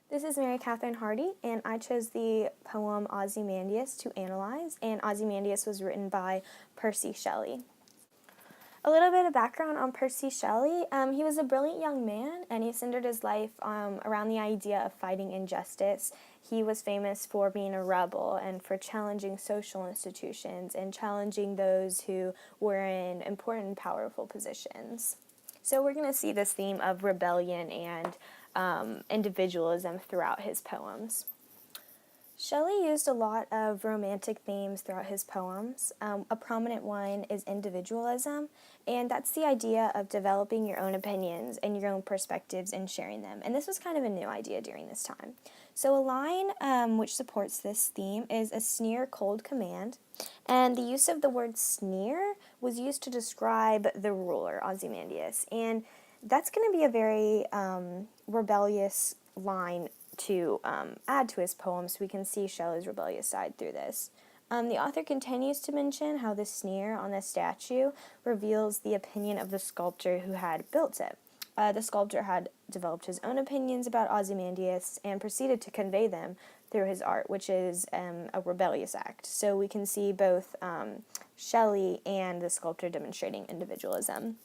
This is Mary Catherine Hardy, and I chose the poem Ozymandias to analyze, and Ozymandias was written by Percy Shelley. A little bit of background on Percy Shelley. He was a brilliant young man, and he centered his life around the idea of fighting injustice. He was famous for being a rebel and for challenging social institutions and challenging those who were in important and powerful positions. So we're going to see this theme of rebellion and individualism throughout his poems. Shelley used a lot of romantic themes throughout his poems. A prominent one is individualism, and that's the idea of developing your own opinions and your own perspectives and sharing them. And this was kind of a new idea during this time. So a line which supports this theme is a sneer, cold command, and the use of the word sneer was used to describe the ruler, Ozymandias, and that's going to be a very rebellious line to add to his poem, so we can see Shelley's rebellious side through this. The author continues to mention how the sneer on the statue reveals the opinion of the sculptor who had built it. The sculptor had developed his own opinions about Ozymandias and proceeded to convey them through his art, which is a rebellious act. So we can see both Shelley and the sculptor demonstrating individualism.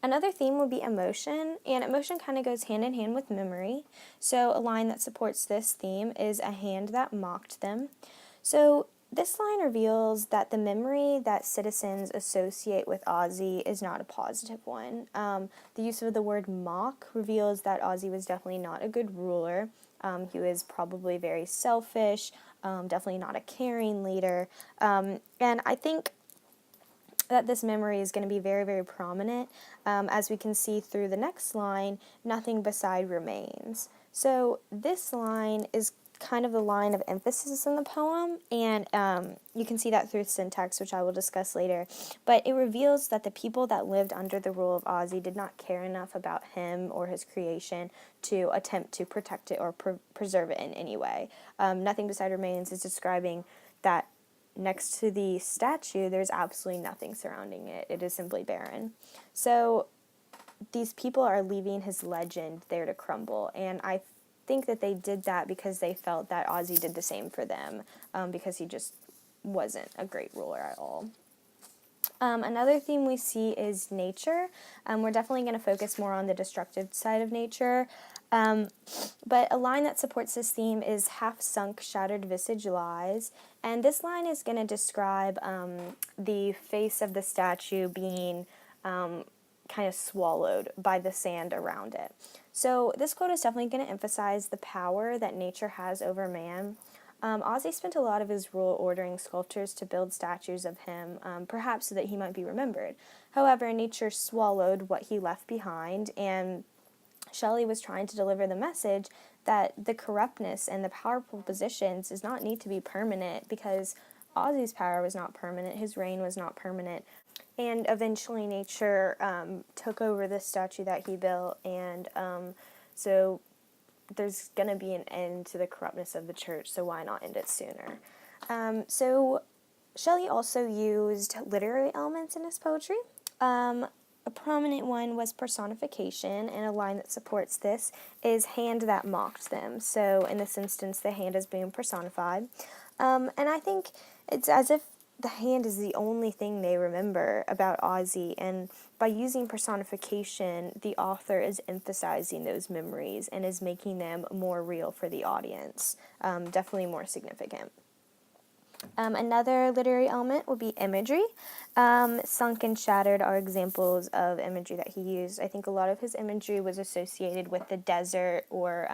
Another theme would be emotion, and emotion kind of goes hand in hand with memory. So a line that supports this theme is a hand that mocked them. So this line reveals that the memory that citizens associate with Ozzy is not a positive one. The use of the word mock reveals that Ozzy was definitely not a good ruler. He was probably very selfish, definitely not a caring leader. And I think that this memory is going to be very, very prominent, as we can see through the next line, nothing beside remains. So this line is kind of the line of emphasis in the poem, and you can see that through syntax, which I will discuss later. But it reveals that the people that lived under the rule of Ozzy did not care enough about him or his creation to attempt to protect it or preserve it in any way. Nothing beside remains is describing that next to the statue, there's absolutely nothing surrounding it. It is simply barren. So these people are leaving his legend there to crumble, and I think that they did that because they felt that Ozzy did the same for them, because he just wasn't a great ruler at all. Another theme we see is nature. We're definitely going to focus more on the destructive side of nature. But a line that supports this theme is half-sunk, shattered visage lies. And this line is going to describe the face of the statue being kind of swallowed by the sand around it. So this quote is definitely going to emphasize the power that nature has over man. Ozzy spent a lot of his rule ordering sculptors to build statues of him, perhaps so that he might be remembered. However, nature swallowed what he left behind, and Shelley was trying to deliver the message that the corruptness and the powerful positions does not need to be permanent, because Ozzy's power was not permanent, his reign was not permanent, and eventually nature took over the statue that he built, and so there's going to be an end to the corruptness of the church, so why not end it sooner? So Shelley also used literary elements in his poetry. A prominent one was personification, and a line that supports this is hand that mocked them. So in this instance, the hand is being personified. And I think it's as if the hand is the only thing they remember about Ozzy, and by using personification, the author is emphasizing those memories and is making them more real for the audience, definitely more significant. Another literary element would be imagery. Sunk and shattered are examples of imagery that he used. I think a lot of his imagery was associated with the desert, or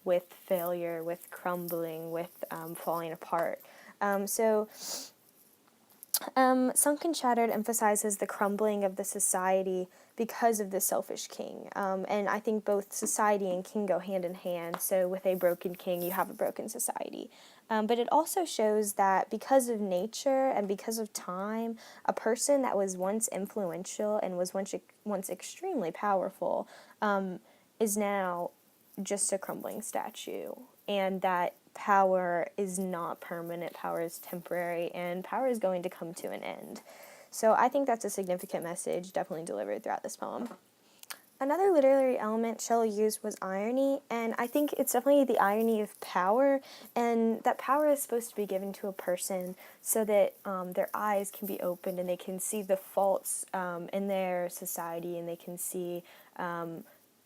with failure, with crumbling, with falling apart. Sunk and shattered emphasizes the crumbling of the society because of the selfish king. And I think both society and king go hand in hand. So with a broken king, you have a broken society. But it also shows that because of nature and because of time, a person that was once influential and was once extremely powerful is now just a crumbling statue. And that power is not permanent, power is temporary, and power is going to come to an end. So I think that's a significant message definitely delivered throughout this poem. Another literary element Shelley used was irony, and I think it's definitely the irony of power, and that power is supposed to be given to a person so that their eyes can be opened and they can see the faults in their society, and they can see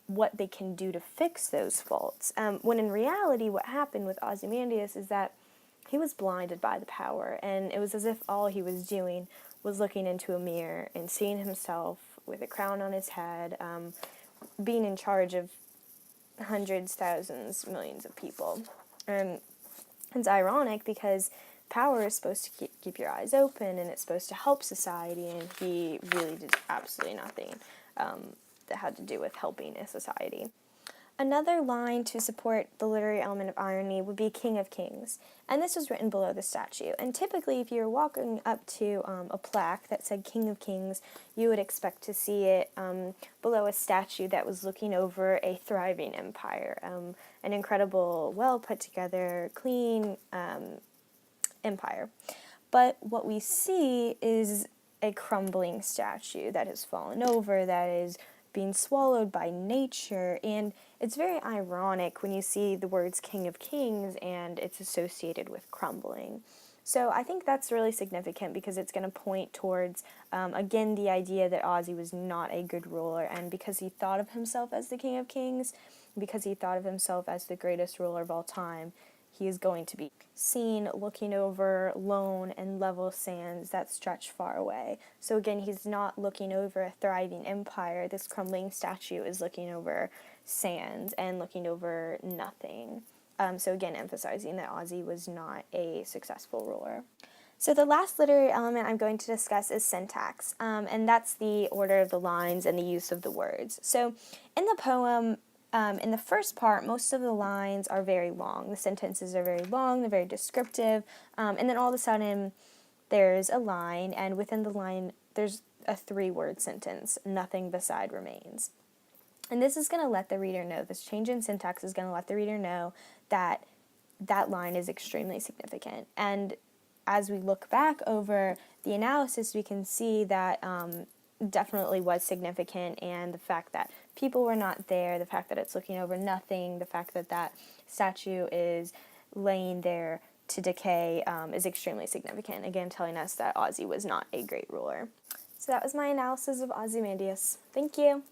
what they can do to fix those faults. When in reality, what happened with Ozymandias is that he was blinded by the power, and it was as if all he was doing was looking into a mirror and seeing himself with a crown on his head, being in charge of hundreds, thousands, millions of people. It's ironic because power is supposed to keep your eyes open, and it's supposed to help society, and he really did absolutely nothing that had to do with helping a society. Another line to support the literary element of irony would be King of Kings, and this was written below the statue. And typically, if you were walking up to a plaque that said King of Kings, you would expect to see it below a statue that was looking over a thriving empire, an incredible, well put together, clean empire. But what we see is a crumbling statue that has fallen over, that is being swallowed by nature, and it's very ironic when you see the words King of Kings and it's associated with crumbling. So I think that's really significant because it's going to point towards, again, the idea that Ozzy was not a good ruler, and because he thought of himself as the King of Kings, because he thought of himself as the greatest ruler of all time, he is going to be seen looking over lone and level sands that stretch far away. So again, he's not looking over a thriving empire. This crumbling statue is looking over sands and looking over nothing. So again, emphasizing that Ozzy was not a successful ruler. So the last literary element I'm going to discuss is syntax, and that's the order of the lines and the use of the words. So in the poem, in the first part, most of the lines are very long. The sentences are very long, they're very descriptive, and then all of a sudden there's a line, and within the line there's a 3-word sentence, nothing beside remains. And this is going to let the reader know, this change in syntax is going to let the reader know that that line is extremely significant. And as we look back over the analysis, we can see that definitely was significant, and the fact that people were not there, the fact that it's looking over nothing, the fact that that statue is laying there to decay is extremely significant, again telling us that Ozzy was not a great ruler. So that was my analysis of Ozymandias. Thank you.